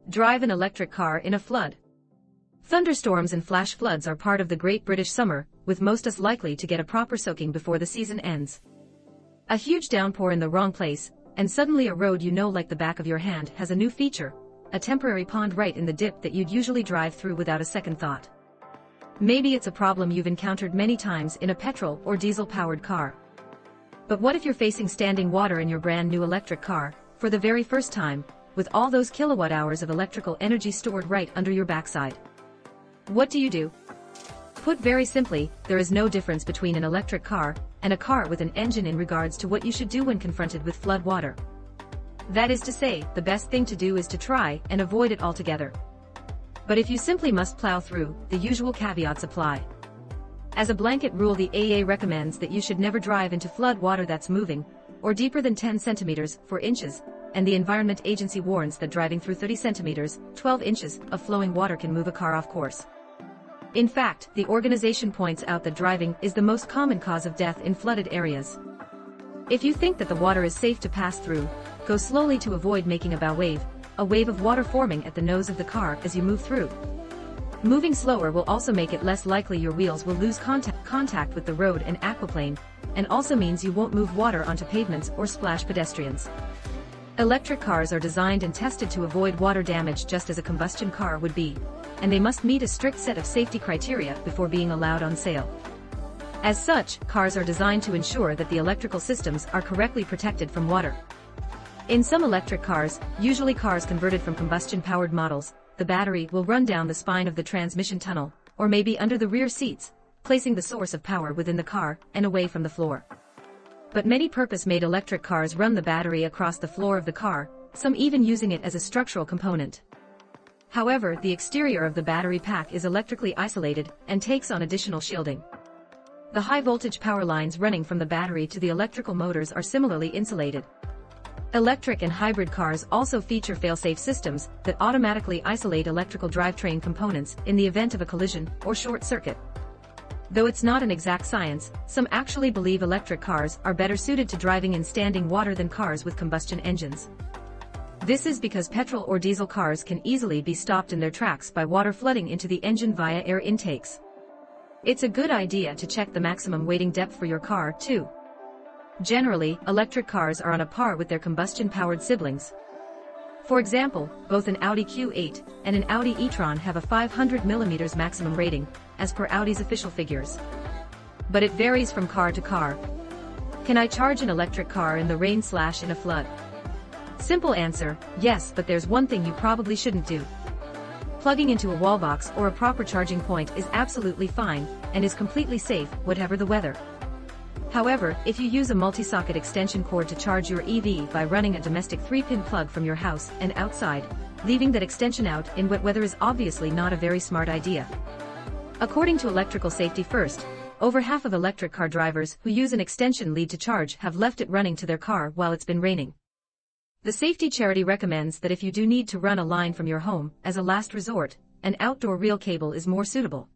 Drive an electric car in a flood. Thunderstorms and flash floods are part of the Great British Summer, with most us likely to get a proper soaking before the season ends. A huge downpour in the wrong place, and suddenly a road you know like the back of your hand has a new feature, a temporary pond right in the dip that you'd usually drive through without a second thought. Maybe it's a problem you've encountered many times in a petrol or diesel-powered car. But what if you're facing standing water in your brand new electric car, for the very first time, with all those kilowatt hours of electrical energy stored right under your backside? What do? Put very simply, there is no difference between an electric car and a car with an engine in regards to what you should do when confronted with flood water. That is to say, the best thing to do is to try and avoid it altogether. But if you simply must plow through, the usual caveats apply. As a blanket rule, the AA recommends that you should never drive into flood water that's moving, or deeper than 10 centimeters, 4 inches, and the Environment Agency warns that driving through 30 centimeters, 12 inches, of flowing water can move a car off course. In fact, the organization points out that driving is the most common cause of death in flooded areas. If you think that the water is safe to pass through, go slowly to avoid making a bow wave, a wave of water forming at the nose of the car as you move through. Moving slower will also make it less likely your wheels will lose contact with the road and aquaplane, and also means you won't move water onto pavements or splash pedestrians. Electric cars are designed and tested to avoid water damage just as a combustion car would be, and they must meet a strict set of safety criteria before being allowed on sale. As such, cars are designed to ensure that the electrical systems are correctly protected from water. In some electric cars, usually cars converted from combustion-powered models, the battery will run down the spine of the transmission tunnel, or maybe under the rear seats, placing the source of power within the car and away from the floor. But many purpose-made electric cars run the battery across the floor of the car, some even using it as a structural component. However, the exterior of the battery pack is electrically isolated and takes on additional shielding. The high-voltage power lines running from the battery to the electrical motors are similarly insulated. Electric and hybrid cars also feature fail-safe systems that automatically isolate electrical drivetrain components in the event of a collision or short circuit. Though it's not an exact science, some actually believe electric cars are better suited to driving in standing water than cars with combustion engines. This is because petrol or diesel cars can easily be stopped in their tracks by water flooding into the engine via air intakes. It's a good idea to check the maximum wading depth for your car, too. Generally, electric cars are on a par with their combustion-powered siblings. For example, both an Audi Q8 and an Audi e-tron have a 500mm maximum rating, as per Audi's official figures. But it varies from car to car. Can I charge an electric car in the rain/in a flood? Simple answer, yes, but there's one thing you probably shouldn't do. Plugging into a wall box or a proper charging point is absolutely fine, and is completely safe, whatever the weather. However, if you use a multi-socket extension cord to charge your EV by running a domestic 3-pin plug from your house and outside, leaving that extension out in wet weather is obviously not a very smart idea. According to Electrical Safety First, over half of electric car drivers who use an extension lead to charge have left it running to their car while it's been raining. The safety charity recommends that if you do need to run a line from your home, as a last resort, an outdoor reel cable is more suitable.